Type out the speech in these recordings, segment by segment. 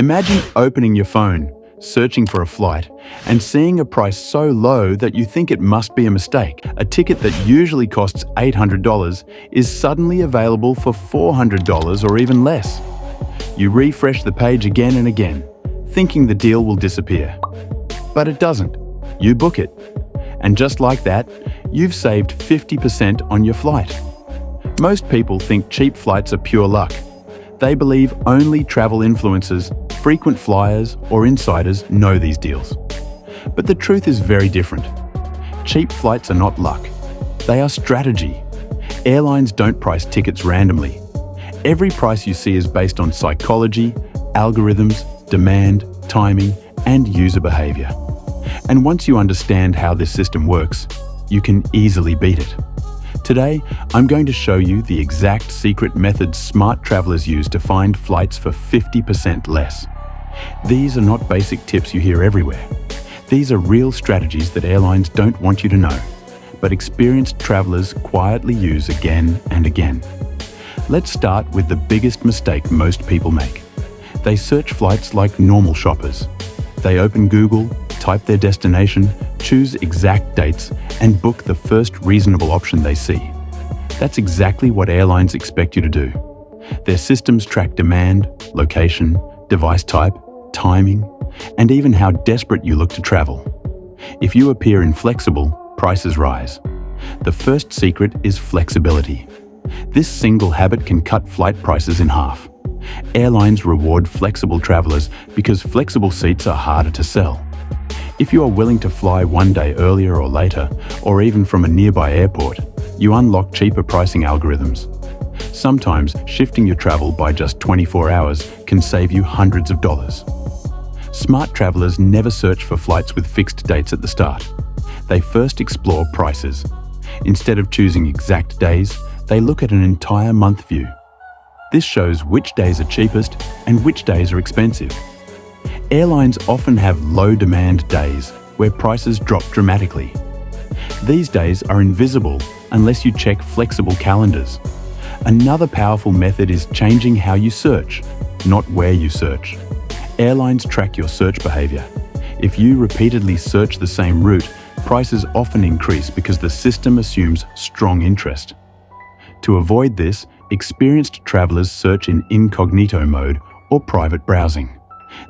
Imagine opening your phone, searching for a flight, and seeing a price so low that you think it must be a mistake. A ticket that usually costs $800 is suddenly available for $400 or even less. You refresh the page again and again, thinking the deal will disappear. But it doesn't. You book it. And just like that, you've saved 50% on your flight. Most people think cheap flights are pure luck. They believe only travel influencers, frequent flyers, or insiders know these deals. But the truth is very different. Cheap flights are not luck. They are strategy. Airlines don't price tickets randomly. Every price you see is based on psychology, algorithms, demand, timing, and user behavior. And once you understand how this system works, you can easily beat it. Today, I'm going to show you the exact secret methods smart travelers use to find flights for 50% less. These are not basic tips you hear everywhere. These are real strategies that airlines don't want you to know, but experienced travelers quietly use again and again. Let's start with the biggest mistake most people make. They search flights like normal shoppers. They open Google, type their destination, choose exact dates, and book the first reasonable option they see. That's exactly what airlines expect you to do. Their systems track demand, location, device type, timing, and even how desperate you look to travel. If you appear inflexible, prices rise. The first secret is flexibility. This single habit can cut flight prices in half. Airlines reward flexible travelers because flexible seats are harder to sell. If you are willing to fly one day earlier or later, or even from a nearby airport, you unlock cheaper pricing algorithms. Sometimes shifting your travel by just 24 hours can save you hundreds of dollars. Smart travelers never search for flights with fixed dates at the start. They first explore prices. Instead of choosing exact days, they look at an entire month view. This shows which days are cheapest and which days are expensive. Airlines often have low-demand days where prices drop dramatically. These days are invisible unless you check flexible calendars. Another powerful method is changing how you search, not where you search. Airlines track your search behavior. If you repeatedly search the same route, prices often increase because the system assumes strong interest. To avoid this, experienced travelers search in incognito mode or private browsing.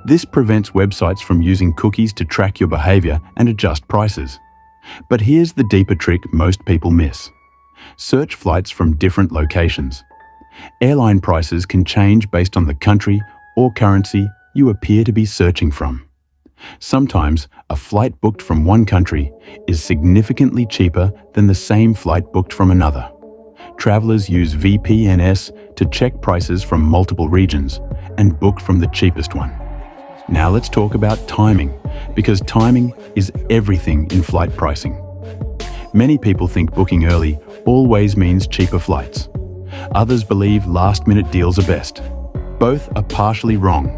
This prevents websites from using cookies to track your behavior and adjust prices. But here's the deeper trick most people miss. Search flights from different locations. Airline prices can change based on the country or currency you appear to be searching from. Sometimes, a flight booked from one country is significantly cheaper than the same flight booked from another. Travelers use VPNs to check prices from multiple regions and book from the cheapest one. Now let's talk about timing, because timing is everything in flight pricing. Many people think booking early always means cheaper flights. Others believe last-minute deals are best. Both are partially wrong.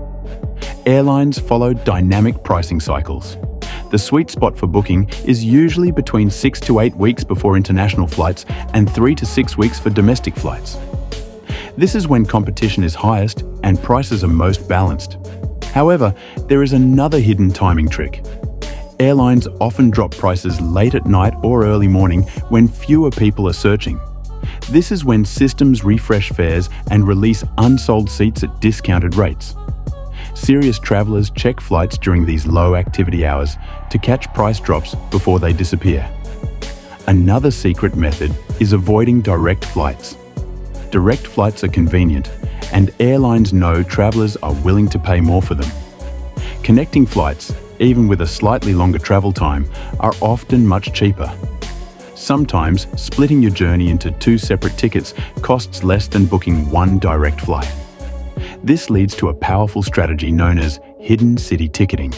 Airlines follow dynamic pricing cycles. The sweet spot for booking is usually between 6 to 8 weeks before international flights and 3 to 6 weeks for domestic flights. This is when competition is highest and prices are most balanced. However, there is another hidden timing trick. Airlines often drop prices late at night or early morning when fewer people are searching. This is when systems refresh fares and release unsold seats at discounted rates. Serious travelers check flights during these low-activity hours to catch price drops before they disappear. Another secret method is avoiding direct flights. Direct flights are convenient, and airlines know travelers are willing to pay more for them. Connecting flights, even with a slightly longer travel time, are often much cheaper. Sometimes, splitting your journey into 2 separate tickets costs less than booking one direct flight. This leads to a powerful strategy known as hidden city ticketing.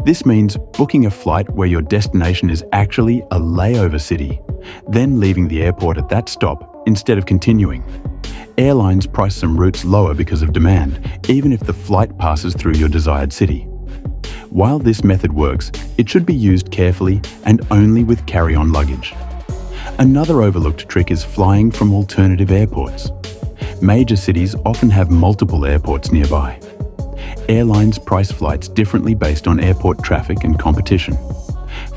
This means booking a flight where your destination is actually a layover city, then leaving the airport at that stop instead of continuing. Airlines price some routes lower because of demand, even if the flight passes through your desired city. While this method works, it should be used carefully and only with carry-on luggage. Another overlooked trick is flying from alternative airports. Major cities often have multiple airports nearby. Airlines price flights differently based on airport traffic and competition.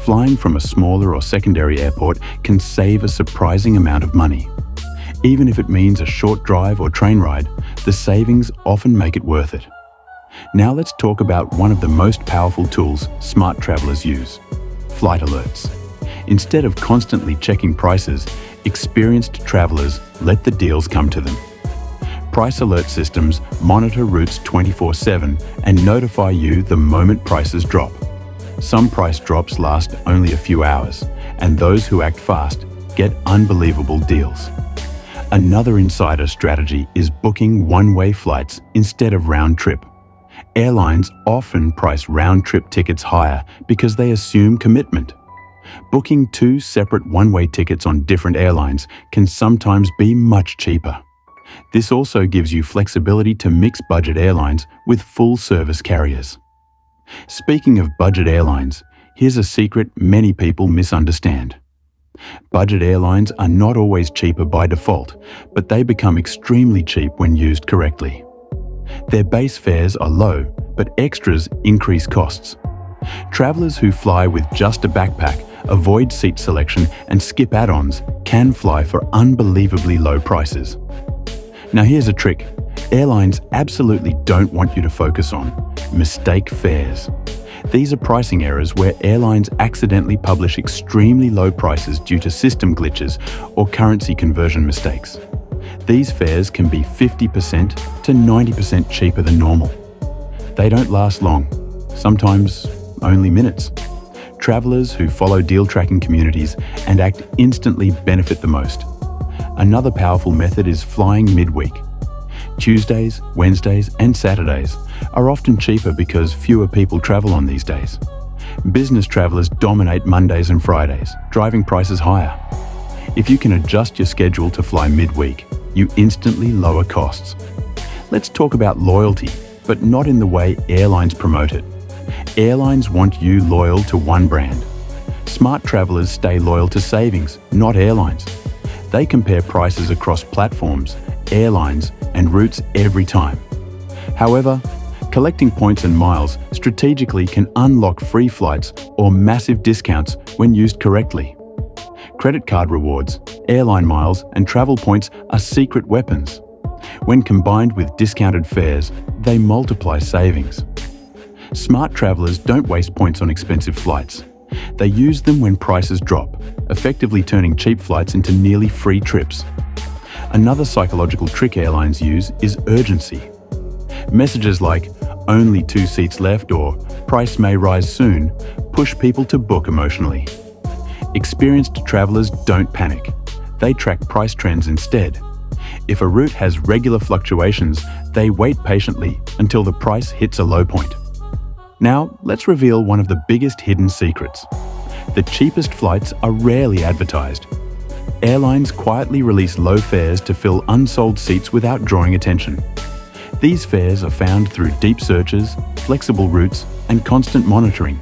Flying from a smaller or secondary airport can save a surprising amount of money. Even if it means a short drive or train ride, the savings often make it worth it. Now let's talk about one of the most powerful tools smart travelers use: flight alerts. Instead of constantly checking prices, experienced travelers let the deals come to them. Price alert systems monitor routes 24/7 and notify you the moment prices drop. Some price drops last only a few hours, and those who act fast get unbelievable deals. Another insider strategy is booking one-way flights instead of round-trip. Airlines often price round-trip tickets higher because they assume commitment. Booking two separate one-way tickets on different airlines can sometimes be much cheaper. This also gives you flexibility to mix budget airlines with full-service carriers. Speaking of budget airlines, here's a secret many people misunderstand. Budget airlines are not always cheaper by default, but they become extremely cheap when used correctly. Their base fares are low, but extras increase costs. Travelers who fly with just a backpack, avoid seat selection, and skip add-ons can fly for unbelievably low prices. Now here's a trick airlines absolutely don't want you to focus on: mistake fares. These are pricing errors where airlines accidentally publish extremely low prices due to system glitches or currency conversion mistakes. These fares can be 50% to 90% cheaper than normal. They don't last long, sometimes only minutes. Travelers who follow deal tracking communities and act instantly benefit the most. Another powerful method is flying midweek. Tuesdays, Wednesdays, and Saturdays are often cheaper because fewer people travel on these days. Business travelers dominate Mondays and Fridays, driving prices higher. If you can adjust your schedule to fly midweek, you instantly lower costs. Let's talk about loyalty, but not in the way airlines promote it. Airlines want you loyal to one brand. Smart travelers stay loyal to savings, not airlines. They compare prices across platforms, airlines, and routes every time. However, collecting points and miles strategically can unlock free flights or massive discounts when used correctly. Credit card rewards, airline miles, and travel points are secret weapons. When combined with discounted fares, they multiply savings. Smart travelers don't waste points on expensive flights. They use them when prices drop, effectively turning cheap flights into nearly free trips. Another psychological trick airlines use is urgency. Messages like "only 2 seats left" or "price may rise soon" push people to book emotionally. Experienced travelers don't panic. They track price trends instead. If a route has regular fluctuations, they wait patiently until the price hits a low point. Now, let's reveal one of the biggest hidden secrets. The cheapest flights are rarely advertised. Airlines quietly release low fares to fill unsold seats without drawing attention. These fares are found through deep searches, flexible routes, and constant monitoring.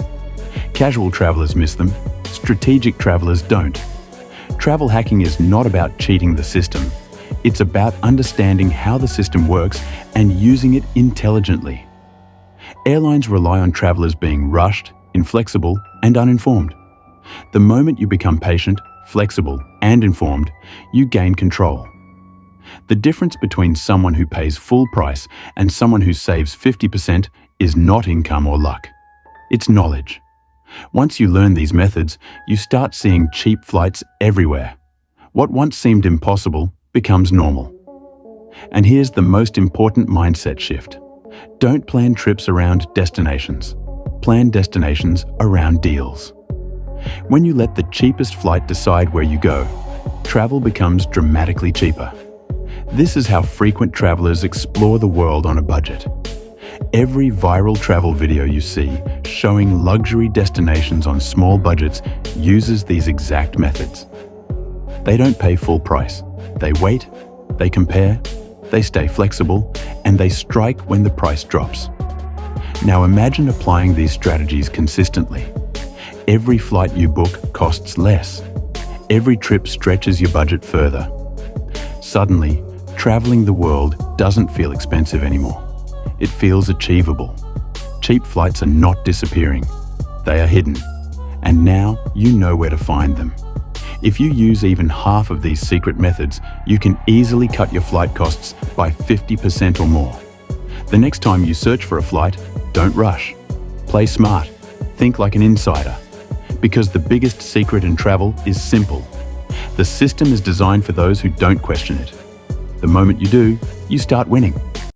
Casual travelers miss them, strategic travelers don't. Travel hacking is not about cheating the system. It's about understanding how the system works and using it intelligently. Airlines rely on travelers being rushed, inflexible, and uninformed. The moment you become patient, flexible, and informed, you gain control. The difference between someone who pays full price and someone who saves 50% is not income or luck. It's knowledge. Once you learn these methods, you start seeing cheap flights everywhere. What once seemed impossible becomes normal. And here's the most important mindset shift. Don't plan trips around destinations. Plan destinations around deals. When you let the cheapest flight decide where you go, travel becomes dramatically cheaper. This is how frequent travelers explore the world on a budget. Every viral travel video you see showing luxury destinations on small budgets uses these exact methods. They don't pay full price. They wait, they compare, they stay flexible, and they strike when the price drops. Now imagine applying these strategies consistently. Every flight you book costs less. Every trip stretches your budget further. Suddenly, traveling the world doesn't feel expensive anymore. it feels achievable. Cheap flights are not disappearing. They are hidden. And now you know where to find them. If you use even half of these secret methods, you can easily cut your flight costs by 50% or more. The next time you search for a flight, don't rush. Play smart. Think like an insider. Because the biggest secret in travel is simple. The system is designed for those who don't question it. The moment you do, you start winning.